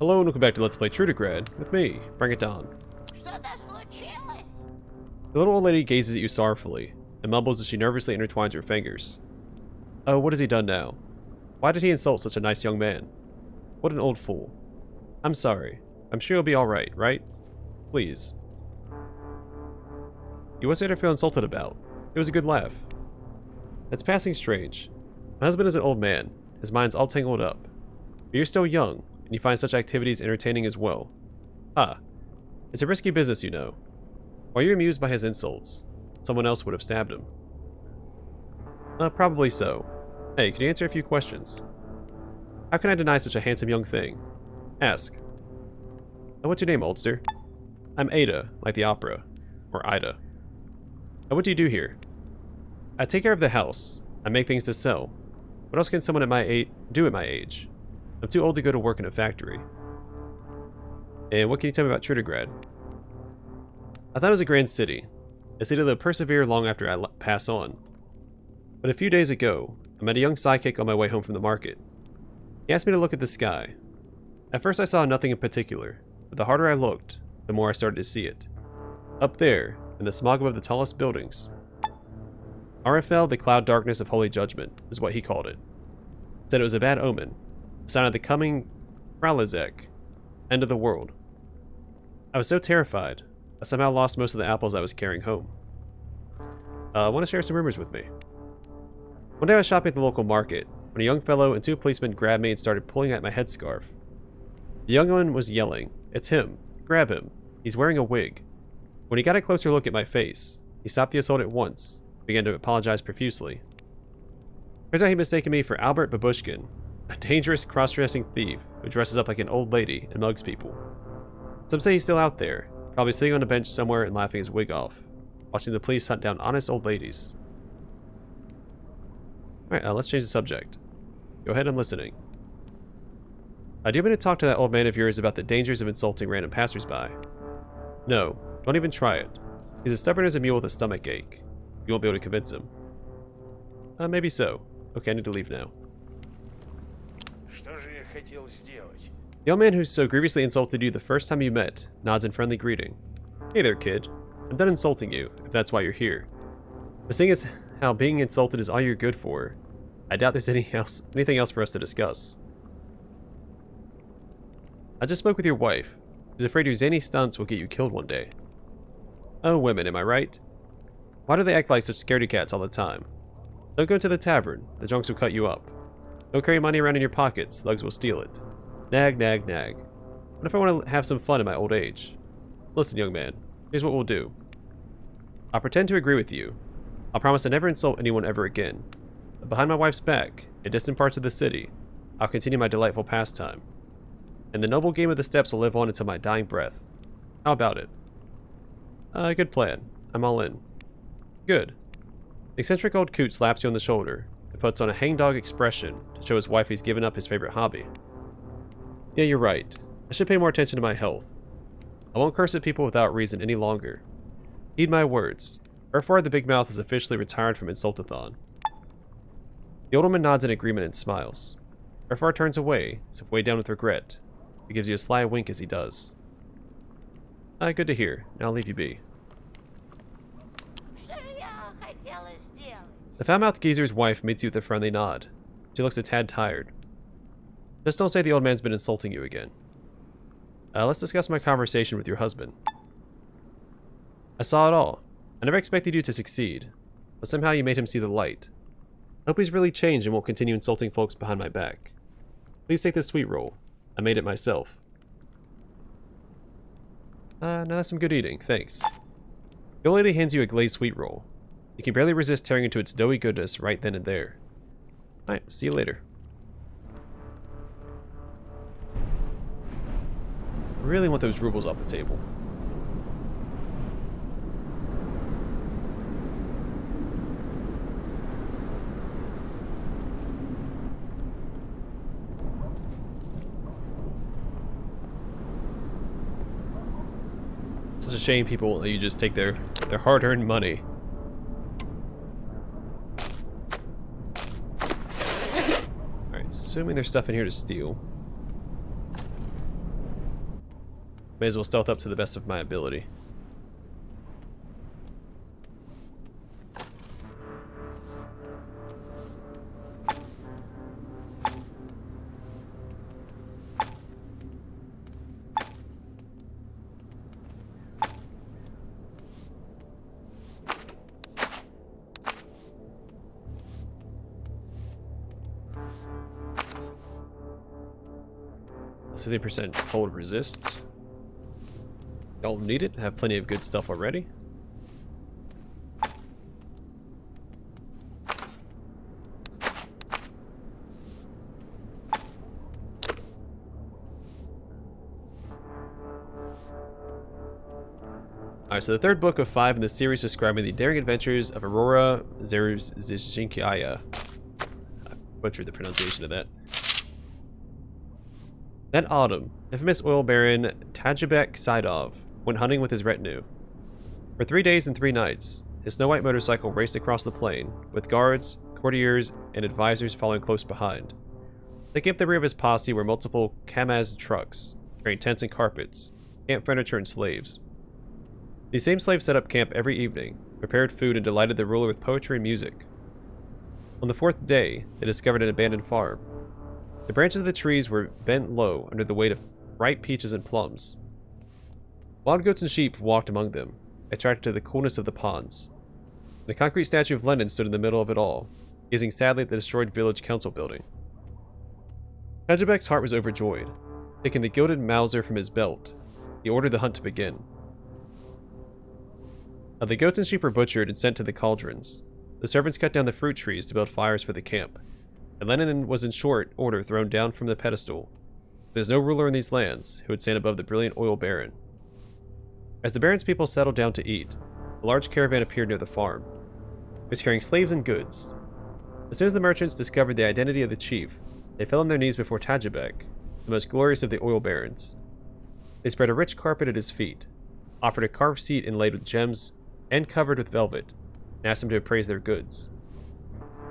Hello and welcome back to Let's Play Trudograd with me, BringItDon. The little old lady gazes at you sorrowfully and mumbles as she nervously intertwines her fingers. Oh, what has he done now? Why did he insult such a nice young man? What an old fool. I'm sorry. I'm sure you'll be alright, right? Please. You what's there to feel insulted about? It was a good laugh. That's passing strange. My husband is an old man. His mind's all tangled up. But you're still young, and you find such activities entertaining as well. Ah, it's a risky business, you know. While you're amused by his insults, someone else would have stabbed him. Probably so. Hey, can you answer a few questions? How can I deny such a handsome young thing? Ask. What's your name, oldster? I'm Ada, like the opera. Or Ida. What do you do here? I take care of the house. I make things to sell. What else can someone at my do at my age? I'm too old to go to work in a factory. And what can you tell me about Trudograd? I thought it was a grand city. A city that will persevere long after I pass on. But a few days ago, I met a young sidekick on my way home from the market. He asked me to look at the sky. At first I saw nothing in particular, but the harder I looked, the more I started to see it. Up there, in the smog above the tallest buildings. RFL, the cloud darkness of holy judgment, is what he called it. Said it was a bad omen, a sign of the coming Kralizek, end of the world. I was so terrified, I somehow lost most of the apples I was carrying home. Want to share some rumors with me? One day I was shopping at the local market, when a young fellow and two policemen grabbed me and started pulling at my headscarf. The young one was yelling, "It's him! Grab him! He's wearing a wig!" When he got a closer look at my face, he stopped the assault at once, and began to apologize profusely. Turns out he mistaken me for Albert Babushkin, a dangerous cross-dressing thief who dresses up like an old lady and mugs people. Some say he's still out there, probably sitting on a bench somewhere and laughing his wig off, watching the police hunt down honest old ladies. Alright, let's change the subject. Go ahead, I'm listening. Do you want me to talk to that old man of yours about the dangers of insulting random passersby? No, don't even try it. He's as stubborn as a mule with a stomach ache. You won't be able to convince him. Maybe so. Okay, I need to leave now. The old man who so grievously insulted you the first time you met nods in friendly greeting. Hey there, kid. I'm done insulting you, if that's why you're here. But seeing as how being insulted is all you're good for, I doubt there's anything else for us to discuss. I just spoke with your wife. She's afraid your zany stunts will get you killed one day. Oh, women, am I right? Why do they act like such scaredy cats all the time? Don't go to the tavern. The drunks will cut you up. Don't carry money around in your pockets. Thugs will steal it. Nag, nag, nag. What if I want to have some fun in my old age? Listen, young man. Here's what we'll do. I'll pretend to agree with you. I'll promise to never insult anyone ever again. But behind my wife's back, in distant parts of the city, I'll continue my delightful pastime. And the noble game of the steps will live on until my dying breath. How about it? Good plan. I'm all in. Good. The eccentric old coot slaps you on the shoulder and puts on a hangdog expression to show his wife he's given up his favorite hobby. Yeah, you're right. I should pay more attention to my health. I won't curse at people without reason any longer. Heed my words. Urfar the Big Mouth is officially retired from Insultathon. The old woman nods in agreement and smiles. Urfar turns away, as if weighed down with regret. He gives you a sly wink as he does. Good to hear. Now I'll leave you be. The foul-mouthed geezer's wife meets you with a friendly nod. She looks a tad tired. Just don't say the old man's been insulting you again. Let's discuss my conversation with your husband. I saw it all. I never expected you to succeed, but somehow you made him see the light. I hope he's really changed and won't continue insulting folks behind my back. Please take this sweet roll. I made it myself. Now that's some good eating, thanks. The old lady hands you a glazed sweet roll. You can barely resist tearing into its doughy goodness right then and there. Alright, see you later. I really want those rubles off the table. Such a shame people, you just take their hard-earned money. Alright, assuming there's stuff in here to steal. May as well stealth up to the best of my ability. Plus 50% cold resist. Don't need it. Have plenty of good stuff already. Alright, so the third book of 5 in the series describing the daring adventures of Aurora Zeruzhinkaya. I butchered the pronunciation of that. That autumn, infamous oil baron Tajibek Saidov went hunting with his retinue. For 3 days and 3 nights, his snow-white motorcycle raced across the plain, with guards, courtiers, and advisors following close behind. Taking up the rear of his posse were multiple Kamaz trucks, carrying tents and carpets, camp furniture and slaves. These same slaves set up camp every evening, prepared food, and delighted the ruler with poetry and music. On the 4th day, they discovered an abandoned farm. The branches of the trees were bent low under the weight of ripe peaches and plums. Wild goats and sheep walked among them, attracted to the coolness of the ponds. And a concrete statue of Lenin stood in the middle of it all, gazing sadly at the destroyed village council building. Tajibek's heart was overjoyed. Taking the gilded Mauser from his belt, he ordered the hunt to begin. Now, the goats and sheep were butchered and sent to the cauldrons. The servants cut down the fruit trees to build fires for the camp. And Lenin was in short order thrown down from the pedestal. There's no ruler in these lands who would stand above the brilliant oil baron. As the baron's people settled down to eat, a large caravan appeared near the farm. It was carrying slaves and goods. As soon as the merchants discovered the identity of the chief, they fell on their knees before Tajibek, the most glorious of the oil barons. They spread a rich carpet at his feet, offered a carved seat inlaid with gems and covered with velvet, and asked him to appraise their goods.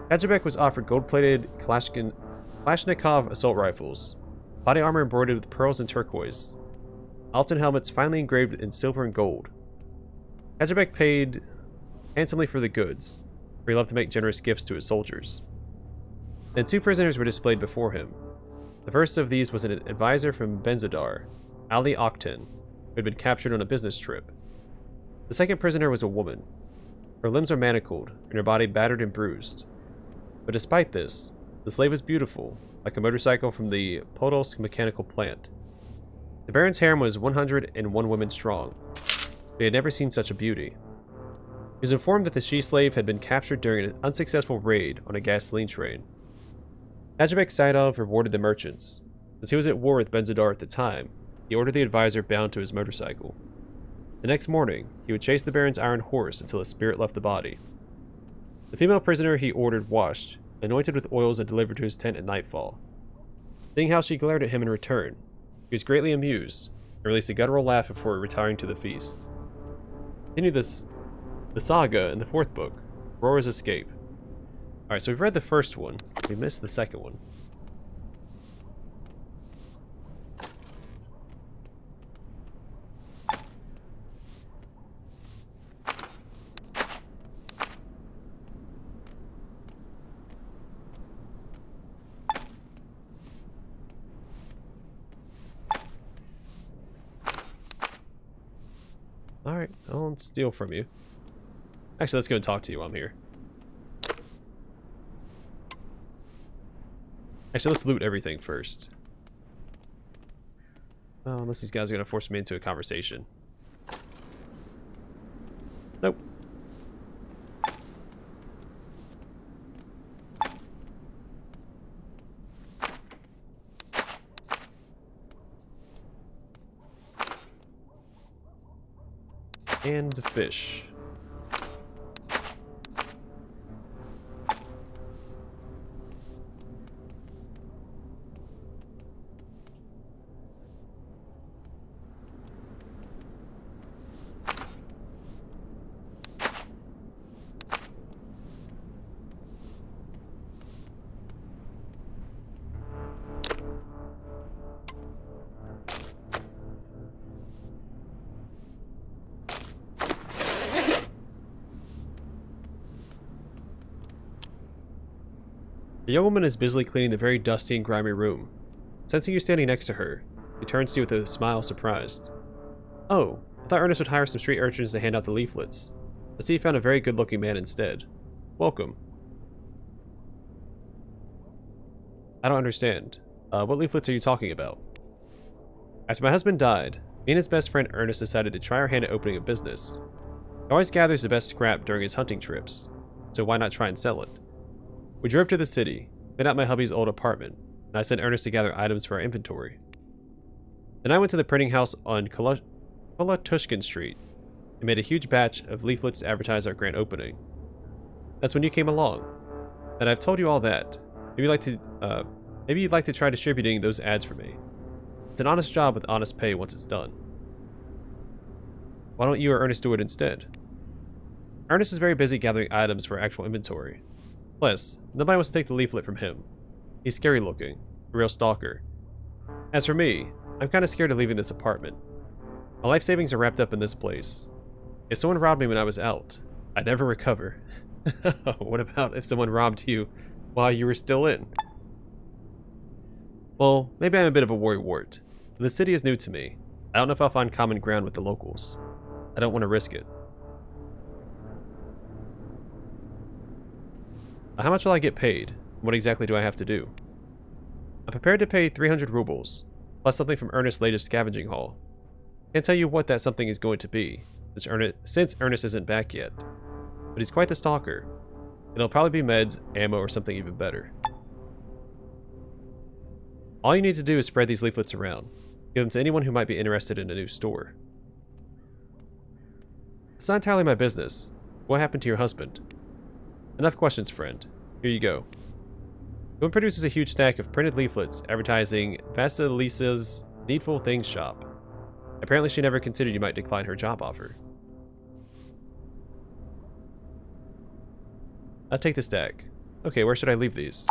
Tajibek was offered gold-plated Kalashnikov assault rifles, body armor embroidered with pearls and turquoise, Alton helmets finely engraved in silver and gold. Tajibek paid handsomely for the goods, for he loved to make generous gifts to his soldiers. Then 2 prisoners were displayed before him. The first of these was an advisor from Benzadar, Ali Okten, who had been captured on a business trip. The second prisoner was a woman. Her limbs were manacled, and her body battered and bruised. But despite this, the slave was beautiful, like a motorcycle from the Podolsk mechanical plant. The baron's harem was 101 women strong, but he had never seen such a beauty. He was informed that the she-slave had been captured during an unsuccessful raid on a gasoline train. Tajibek Saidov rewarded the merchants. Since he was at war with Benzadar at the time, he ordered the advisor bound to his motorcycle. The next morning, he would chase the baron's iron horse until his spirit left the body. The female prisoner he ordered washed, anointed with oils, and delivered to his tent at nightfall. Seeing how she glared at him in return, he was greatly amused, and released a guttural laugh before retiring to the feast. Continue the saga in the 4th book, Aurora's Escape. Alright, so we've read the first one. We missed the second one. Alright, I won't steal from you. Actually, let's go and talk to you while I'm here. Actually, let's loot everything first. Oh, unless these guys are going to force me into a conversation. Nope. And fish. The young woman is busily cleaning the very dusty and grimy room. Sensing you standing next to her, she turns to you with a smile, surprised. Oh, I thought Ernest would hire some street urchins to hand out the leaflets. I see you found a very good-looking man instead. Welcome. I don't understand. What leaflets are you talking about? After my husband died, me and his best friend Ernest decided to try our hand at opening a business. He always gathers the best scrap during his hunting trips, so why not try and sell it? We drove to the city, cleaned out my hubby's old apartment, and I sent Ernest to gather items for our inventory. Then I went to the printing house on Kolatushkin Street and made a huge batch of leaflets to advertise our grand opening. That's when you came along. And I've told you all that. Maybe you'd like to try distributing those ads for me. It's an honest job with honest pay once it's done. Why don't you or Ernest do it instead? Ernest is very busy gathering items for our actual inventory. Plus, nobody wants to take the leaflet from him. He's scary looking, a real stalker. As for me, I'm kinda scared of leaving this apartment. My life savings are wrapped up in this place. If someone robbed me when I was out, I'd never recover. What about if someone robbed you while you were still in? Well, maybe I'm a bit of a worrywart. The city is new to me. I don't know if I'll find common ground with the locals. I don't want to risk it. How much will I get paid? What exactly do I have to do? I'm prepared to pay 300 rubles, plus something from Ernest's latest scavenging haul. Can't tell you what that something is going to be, since Ernest isn't back yet. But he's quite the stalker. It'll probably be meds, ammo, or something even better. All you need to do is spread these leaflets around. Give them to anyone who might be interested in a new store. It's not entirely my business. What happened to your husband? Enough questions, friend. Here you go. The woman produces a huge stack of printed leaflets advertising Vasilisa's Needful Things shop. Apparently she never considered you might decline her job offer. I'll take the stack. Okay, where should I leave these?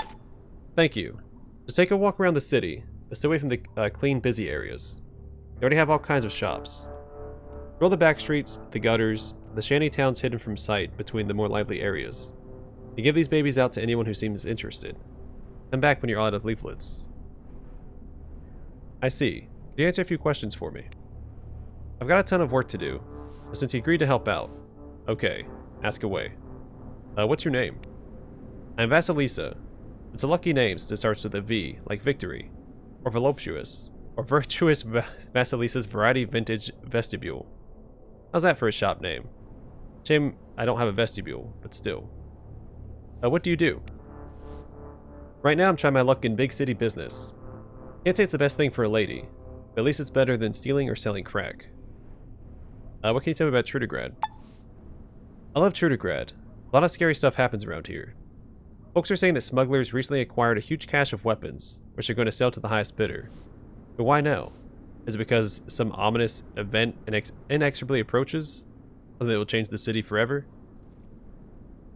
Thank you. Just take a walk around the city, but stay away from the clean, busy areas. They already have all kinds of shops. Roll the back streets, the gutters, the shanty towns hidden from sight between the more lively areas. You give these babies out to anyone who seems interested. Come back when you're out of leaflets. I see. Could you answer a few questions for me? I've got a ton of work to do, but since you agreed to help out, okay, ask away. What's your name? I'm Vasilisa. It's a lucky name since it starts with a V, like victory, or voluptuous, or Virtuous Vasilisa's Variety Vintage Vestibule. How's that for a shop name? Shame I don't have a vestibule, but still. What do you do? Right now I'm trying my luck in big city business. Can't say it's the best thing for a lady, but at least it's better than stealing or selling crack. What can you tell me about Trudograd? I love Trudograd. A lot of scary stuff happens around here. Folks are saying that smugglers recently acquired a huge cache of weapons, which they're going to sell to the highest bidder. But why now? Is it because some ominous event inexorably approaches? Something that will change the city forever?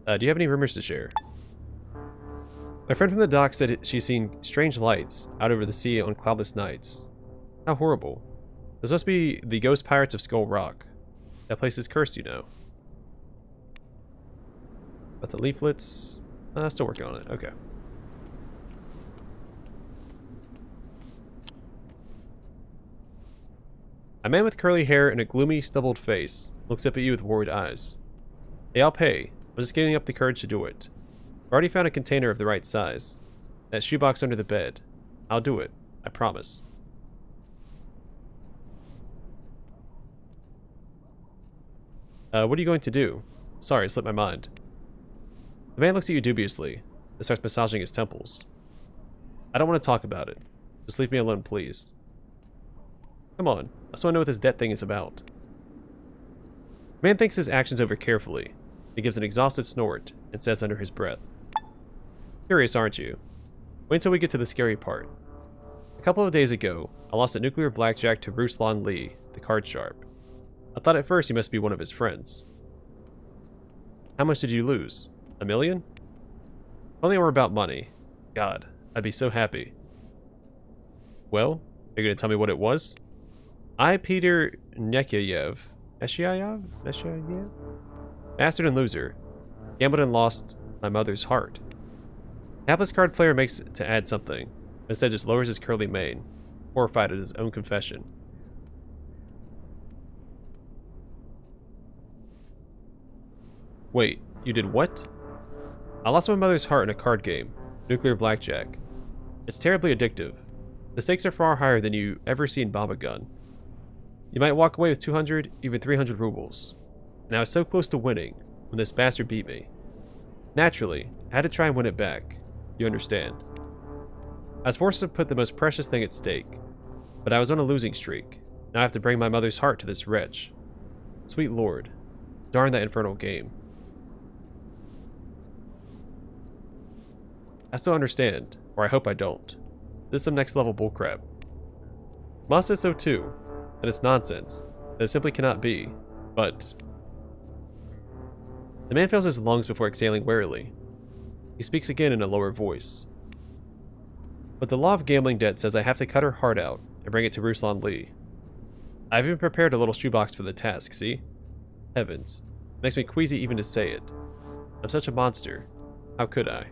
Do you have any rumors to share? My friend from the dock said she's seen strange lights out over the sea on cloudless nights. How horrible. This must be the ghost pirates of Skull Rock. That place is cursed, you know. But the leaflets... still working on it. Okay. A man with curly hair and a gloomy, stubbled face looks up at you with worried eyes. Hey, I'll pay. I'm just getting up the courage to do it. I've already found a container of the right size. That shoebox under the bed. I'll do it. I promise. What are you going to do? Sorry, it slipped my mind. The man looks at you dubiously and starts massaging his temples. I don't want to talk about it. Just leave me alone, please. Come on, I just want to know what this debt thing is about. The man thinks his actions over carefully. He gives an exhausted snort and says under his breath, Curious, aren't you? Wait until we get to the scary part. A couple of days ago, I lost at nuclear blackjack to Ruslan Lee, the card sharp. I thought at first he must be one of his friends. How much did you lose? $1 million? If only it were about money. God, I'd be so happy. Well, are you going to tell me what it was? I, Peter Nekyayev, bastard and loser, gambled and lost my mother's heart. Hapless card player makes it to add something, but instead just lowers his curly mane, horrified at his own confession. Wait, you did what? I lost my mother's heart in a card game, nuclear blackjack. It's terribly addictive. The stakes are far higher than you ever see in Baba Gun. You might walk away with 200, even 300 rubles. And I was so close to winning when this bastard beat me. Naturally, I had to try and win it back. You understand. I was forced to put the most precious thing at stake, but I was on a losing streak. Now I have to bring my mother's heart to this wretch. Sweet Lord, darn that infernal game. I still understand, or I hope I don't. This is some next level bullcrap. Ma says so too, that it's nonsense, that it simply cannot be, but... The man fills his lungs before exhaling warily. He speaks again in a lower voice. But the law of gambling debt says I have to cut her heart out and bring it to Ruslan Lee. I've even prepared a little shoebox for the task, see? Heavens, it makes me queasy even to say it. I'm such a monster. How could I?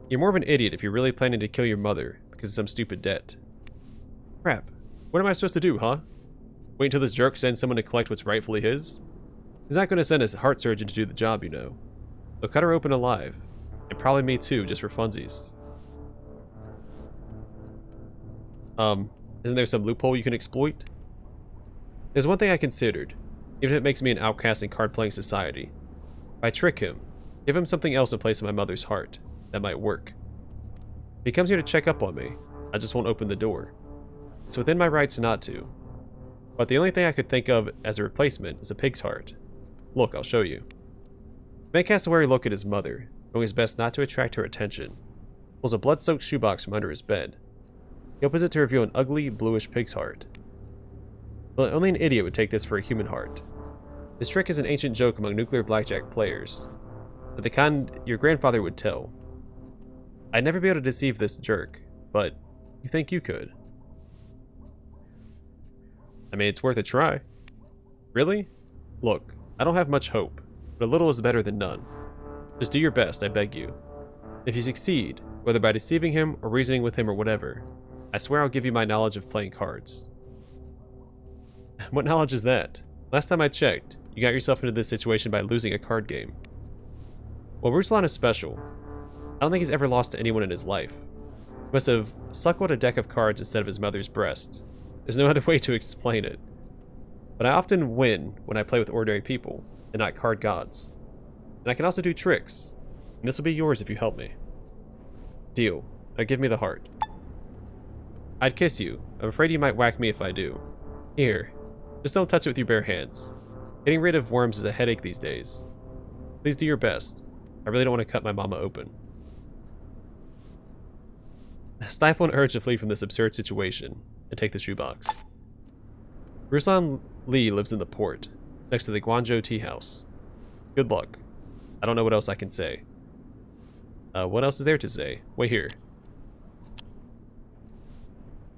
You're more of an idiot if you're really planning to kill your mother because of some stupid debt. Crap. What am I supposed to do, huh? Wait until this jerk sends someone to collect what's rightfully his? He's not going to send a heart surgeon to do the job, you know. They'll cut her open alive. And probably me too, just for funsies. Isn't there some loophole you can exploit? There's one thing I considered, even if it makes me an outcast in card-playing society. If I trick him, give him something else in place of my mother's heart, that might work. If he comes here to check up on me, I just won't open the door. It's within my rights not to. But the only thing I could think of as a replacement is a pig's heart. Look, I'll show you. The man casts a wary look at his mother, doing his best not to attract her attention. Pulls a blood-soaked shoebox from under his bed. He opens it to reveal an ugly, bluish pig's heart. Well, only an idiot would take this for a human heart. This trick is an ancient joke among nuclear blackjack players, but the kind your grandfather would tell. I'd never be able to deceive this jerk, but you think you could. I mean, it's worth a try. Really? Look, I don't have much hope, but a little is better than none. Just do your best, I beg you. If you succeed, whether by deceiving him or reasoning with him or whatever, I swear I'll give you my knowledge of playing cards. What knowledge is that? Last time I checked, you got yourself into this situation by losing a card game. Well, Ruslan is special. I don't think he's ever lost to anyone in his life. He must have suckled a deck of cards instead of his mother's breast. There's no other way to explain it. But I often win when I play with ordinary people, and not card gods. And I can also do tricks, and this will be yours if you help me. Deal. Now give me the heart. I'd kiss you. I'm afraid you might whack me if I do. Here. Just don't touch it with your bare hands. Getting rid of worms is a headache these days. Please do your best. I really don't want to cut my mama open. Stifle an urge to flee from this absurd situation, and take the shoebox. Ruslan Lee lives in the port, next to the Guangzhou tea house. Good luck. I don't know what else I can say. What else is there to say? Wait here.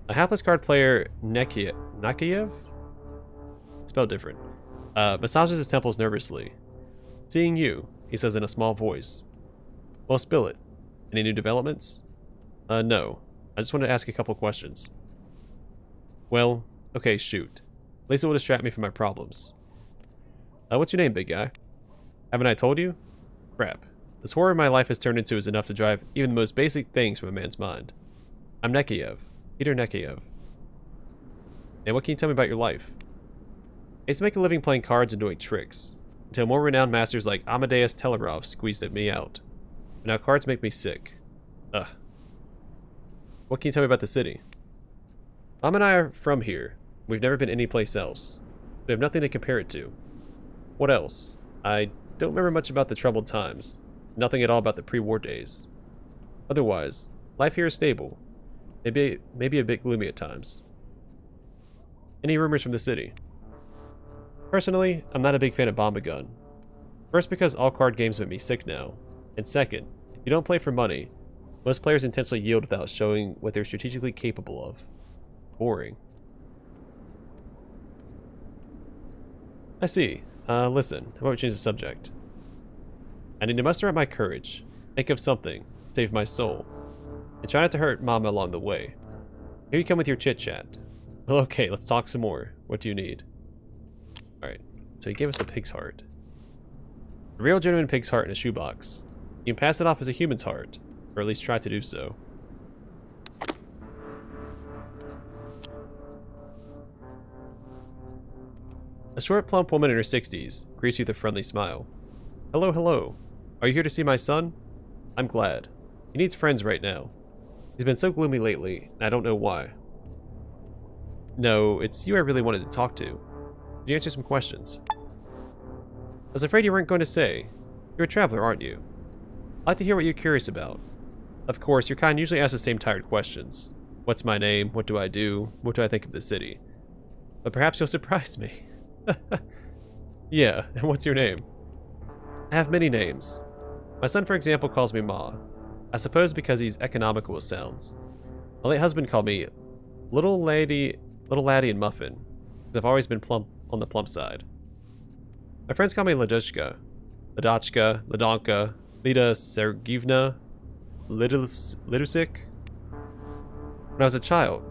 A hapless card player, Nakayev? It's spelled different. Massages his temples nervously. Seeing you, he says in a small voice. Well, spill it. Any new developments? No. I just wanted to ask a couple questions. Well, okay, shoot. At least it will distract me from my problems. What's your name, big guy? Haven't I told you? Crap. This horror my life has turned into is enough to drive even the most basic things from a man's mind. I'm Nekayev. Peter Nekayev. And what can you tell me about your life? I used to make a living playing cards and doing tricks, until more renowned masters like Amadeus Telerov squeezed at me out. But now cards make me sick. Ugh. What can you tell me about the city? Mom and I are from here. We've never been anyplace else. We have nothing to compare it to. What else? I don't remember much about the troubled times. Nothing at all about the pre-war days. Otherwise, life here is stable. Maybe a bit gloomy at times. Any rumors from the city? Personally, I'm not a big fan of Bomba Gun. First, because all card games make me sick now. And second, if you don't play for money, most players intentionally yield without showing what they're strategically capable of. Boring. I see. Listen, how about we change the subject? I need to muster up my courage, Think of something. Save my soul. And try not to hurt Mama along the way. Here you come with your chit-chat. Well, okay, let's talk some more. What do you need? Alright, so he gave us a pig's heart. A real genuine pig's heart in a shoebox. You can pass it off as a human's heart, or at least try to do so. A short, plump woman in her 60s greets you with a friendly smile. Hello, hello. Are you here to see my son? I'm glad. He needs friends right now. He's been so gloomy lately, and I don't know why. No, it's you I really wanted to talk to. Can you answer some questions? I was afraid you weren't going to say. You're a traveler, aren't you? I'd like to hear what you're curious about. Of course, your kind usually asks the same tired questions. What's my name? What do I do? What do I think of the city? But perhaps you'll surprise me. Yeah, and what's your name? I have many names. My son, for example, calls me Ma. I suppose because he's economical with sounds. My late husband called me Little Laddie and Muffin, because I've always been plump on the plump side. My friends call me Ladushka, Ladonka, Lida Sergeyevna, Lidusik. When I was a child,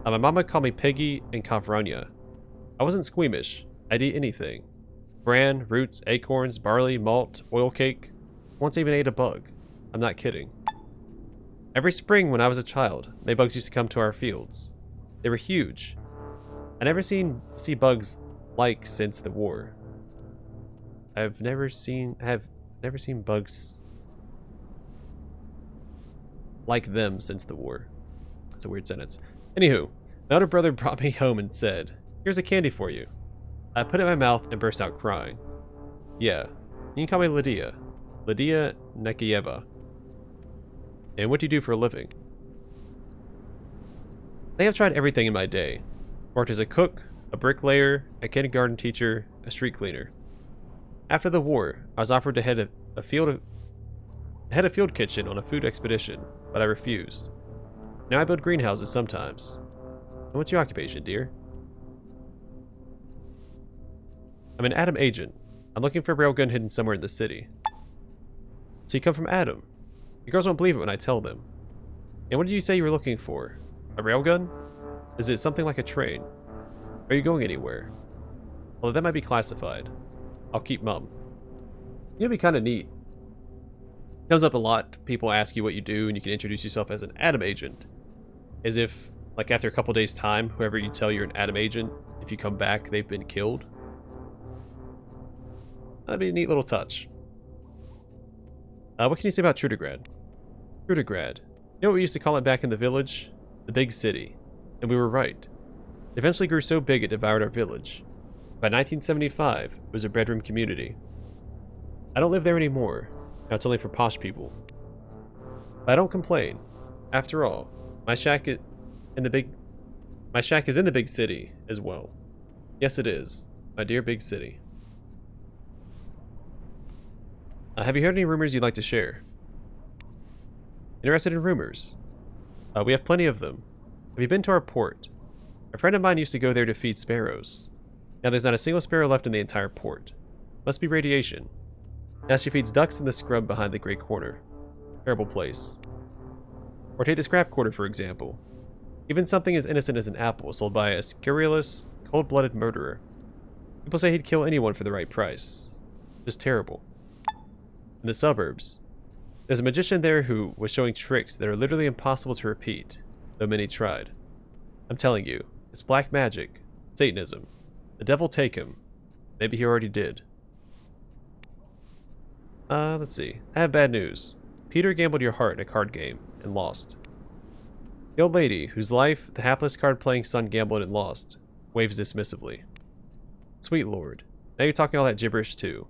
my mama called me Piggy and Kavronya. I wasn't squeamish. I'd eat anything. Bran, roots, acorns, barley, malt, oil cake. Once even ate a bug. I'm not kidding. Every spring when I was a child, Maybugs used to come to our fields. They were huge. I never see bugs like since the war. I've never seen bugs like them since the war. That's a weird sentence. Anywho, my older brother brought me home and said, "Here's a candy for you." I put it in my mouth and burst out crying. Yeah, you can call me Lydia. Lydia Nekayeva. And what do you do for a living? I think I've tried everything in my day. Worked as a cook, a bricklayer, a kindergarten teacher, a street cleaner. After the war, I was offered to head a field kitchen on a food expedition, but I refused. Now I build greenhouses sometimes. And what's your occupation, dear? I'm an Adam agent. I'm looking for a railgun hidden somewhere in the city. So you come from Adam. The girls won't believe it when I tell them. And what did you say you were looking for? A railgun? Is it something like a train? Are you going anywhere? Although that might be classified. I'll keep mum. It'd be kind of neat. Comes up a lot. People ask you what you do, and you can introduce yourself as an Adam agent. As if, like after a couple days' time, whoever you tell you're an Adam agent, if you come back, they've been killed. That'd be a neat little touch. What can you say about Trudograd? Trudograd. You know what we used to call it back in the village? The big city. And we were right. It eventually grew so big it devoured our village. By 1975, it was a bedroom community. I don't live there anymore. Now it's only for posh people. But I don't complain. After all, my shack is in the big city as well. Yes, it is. My dear big city. Have you heard any rumors you'd like to share? Interested in rumors? We have plenty of them. Have you been to our port? A friend of mine used to go there to feed sparrows. Now there's not a single sparrow left in the entire port. Must be radiation. Now she feeds ducks in the scrub behind the great corner. Terrible place. Or take the scrap quarter, for example. Even something as innocent as an apple sold by a scurrilous, cold-blooded murderer. People say he'd kill anyone for the right price. Just terrible. In the suburbs, there's a magician there who was showing tricks that are literally impossible to repeat, though many tried. I'm telling you, it's black magic, Satanism. The devil take him. Maybe he already did. Let's see. I have bad news. Peter gambled your heart in a card game and lost. The old lady, whose life the hapless card-playing son gambled and lost, waves dismissively. Sweet lord, now you're talking all that gibberish too.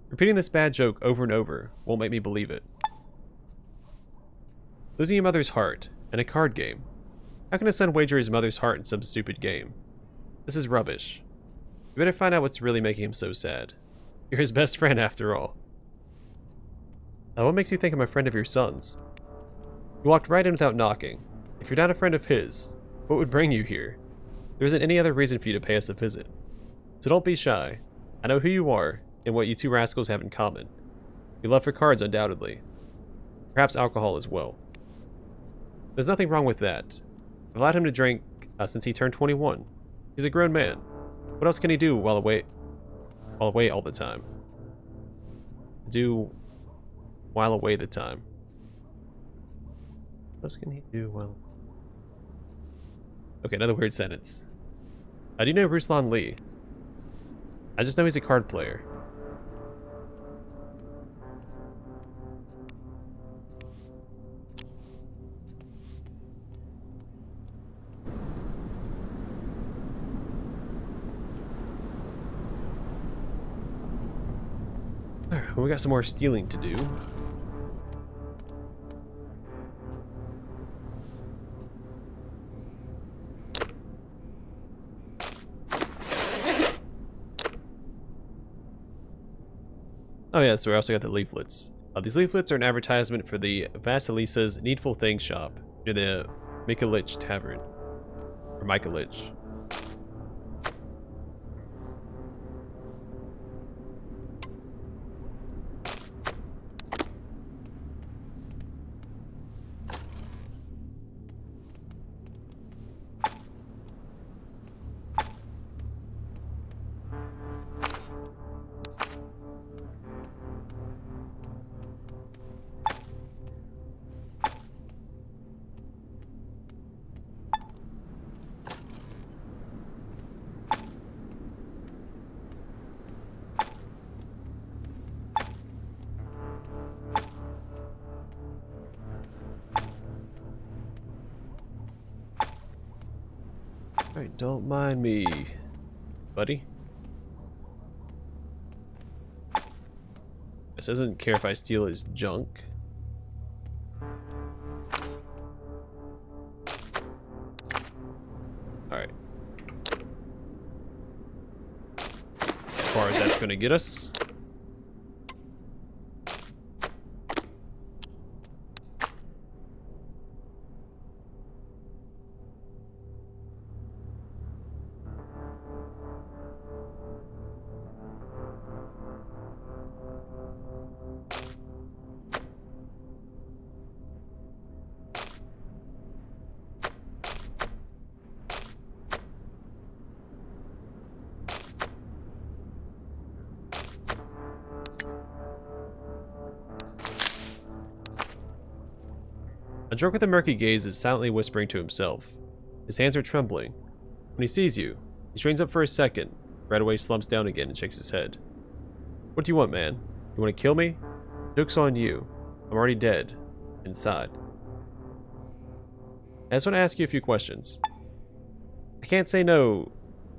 Repeating this bad joke over and over won't make me believe it. Losing your mother's heart in a card game. How can a son wager his mother's heart in some stupid game? This is rubbish. You better find out what's really making him so sad. You're his best friend after all. What makes you think I'm a friend of your son's? You walked right in without knocking. If you're not a friend of his, what would bring you here? There isn't any other reason for you to pay us a visit. So don't be shy. I know who you are and what you two rascals have in common. Your love for cards, undoubtedly. Perhaps alcohol as well. There's nothing wrong with that. I've allowed him to drink since he turned 21. He's a grown man. What else can he do while away all the time? Do while away the time. What else can he do while... Okay, another weird sentence. Do you know Ruslan Lee? I just know he's a card player. Alright, well, we got some more stealing to do. Oh yeah, so we also got the leaflets. These leaflets are an advertisement for the Vasilisa's Needful Things shop near the Mikhalych Tavern. Or Mikhalych. Alright, don't mind me, buddy. This doesn't care if I steal his junk. Alright. As far as that's gonna get us. A drunk with a murky gaze is silently whispering to himself. His hands are trembling. When he sees you, he strains up for a second, right away slumps down again and shakes his head. What do you want, man? You want to kill me? Joke's on you. I'm already dead. Inside. I just want to ask you a few questions. I can't say no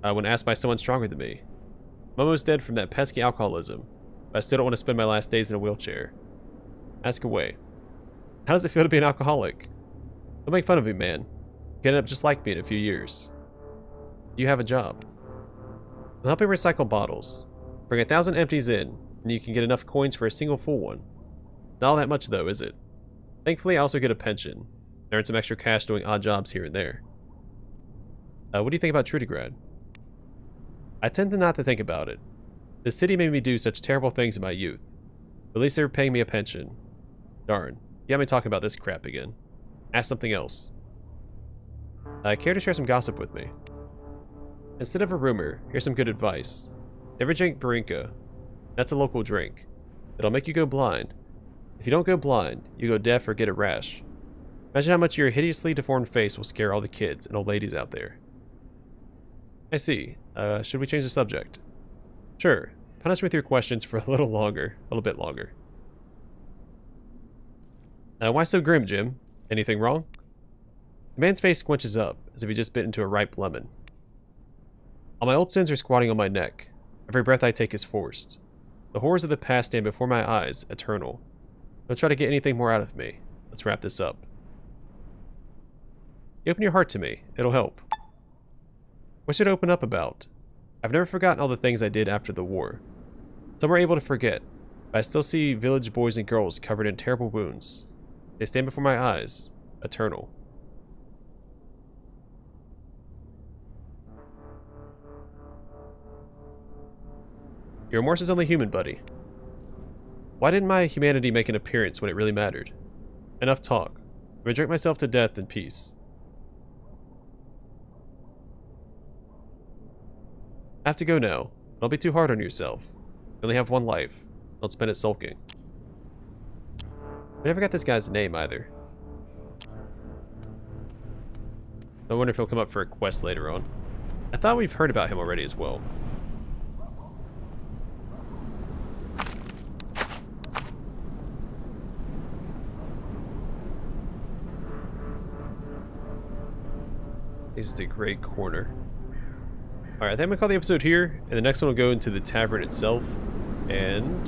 when asked by someone stronger than me. I'm almost dead from that pesky alcoholism, but I still don't want to spend my last days in a wheelchair. Ask away. How does it feel to be an alcoholic? Don't make fun of me, man. You can end up just like me in a few years. Do you have a job? I'm helping recycle bottles. Bring 1,000 empties in, and you can get enough coins for a single full one. Not all that much though, is it? Thankfully, I also get a pension, and earn some extra cash doing odd jobs here and there. What do you think about Trudograd? I tend to not to think about it. This city made me do such terrible things in my youth. At least they were paying me a pension. Darn. You got me talking about this crap again. Ask something else. Care to share some gossip with me? Instead of a rumor, here's some good advice. Never drink Barinka. That's a local drink. It'll make you go blind. If you don't go blind, you go deaf or get a rash. Imagine how much your hideously deformed face will scare all the kids and old ladies out there. I see. Should we change the subject? Sure. Punish me with your questions for a little bit longer. Why so grim, Jim? Anything wrong? The man's face squinches up, as if he just bit into a ripe lemon. All my old sins are squatting on my neck. Every breath I take is forced. The horrors of the past stand before my eyes, eternal. Don't try to get anything more out of me. Let's wrap this up. You open your heart to me. It'll help. What should I open up about? I've never forgotten all the things I did after the war. Some are able to forget, but I still see village boys and girls covered in terrible wounds. They stand before my eyes, eternal. Your remorse is only human, buddy. Why didn't my humanity make an appearance when it really mattered? Enough talk. I drink myself to death in peace. I have to go now. Don't be too hard on yourself. You only have one life. Don't spend it sulking. I never got this guy's name either. I wonder if he'll come up for a quest later on. I thought we've heard about him already as well. This is the great corner. Alright, I think I'm going to call the episode here, and the next one will go into the tavern itself. And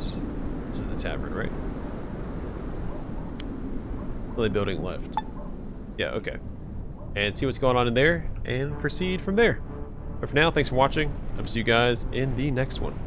this is the tavern, right? Only building left. Yeah, okay. And see what's going on in there, and proceed from there. But for now, thanks for watching. I'll see you guys in the next one.